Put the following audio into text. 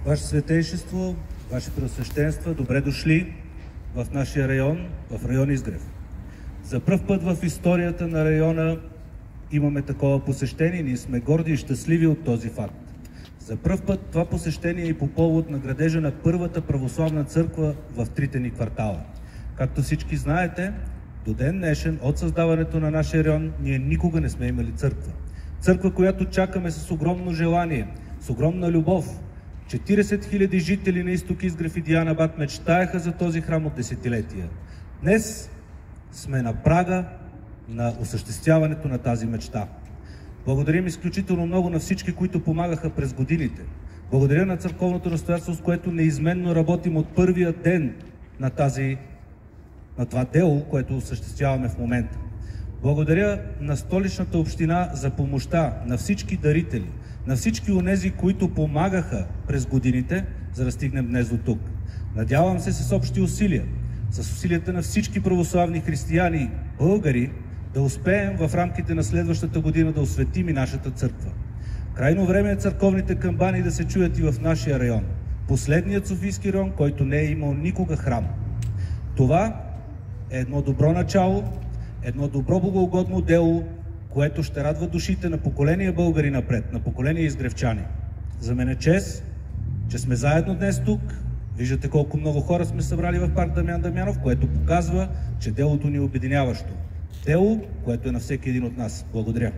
Ваше Светейшество, Ваше Преосвещенства, добре дошли в нашия район, в район Изгрев. За пръв път в историята на района имаме такова посещение. Ние сме горди и щастливи от този факт. За пръв път това посещение е и по повод на градежа на първата православна църква в трите ни квартала. Както всички знаете, до ден днешен, от създаването на нашия район, ние никога не сме имали църква. Църква, която чакаме с огромно желание, с огромна любов. 40 000 жители на изток Изгрев и Дианабад мечтаеха за този храм от десетилетия. Днес сме на прага на осъществяването на тази мечта. Благодарим изключително много на всички, които помагаха през годините. Благодаря на църковното настоятелство, с което неизменно работим от първия ден на това дело, което осъществяваме в момента. Благодаря на Столичната община за помощта, на всички дарители, на всички онези, които помагаха през годините, за да стигнем днес до тук. Надявам се с общи усилия, с усилията на всички православни християни, българи, да успеем в рамките на следващата година да осветим и нашата църква. Крайно време е църковните камбани да се чуят и в нашия район. Последният софийски район, който не е имал никога храм. Това е едно добро начало, едно добро богоугодно дело, което ще радва душите на поколения българи напред, на поколения изгревчани. За мен е чест, че сме заедно днес тук. Виждате колко много хора сме събрали в парк Дамян Дамянов, което показва, че делото ни е обединяващо. Дело, което е на всеки един от нас. Благодаря.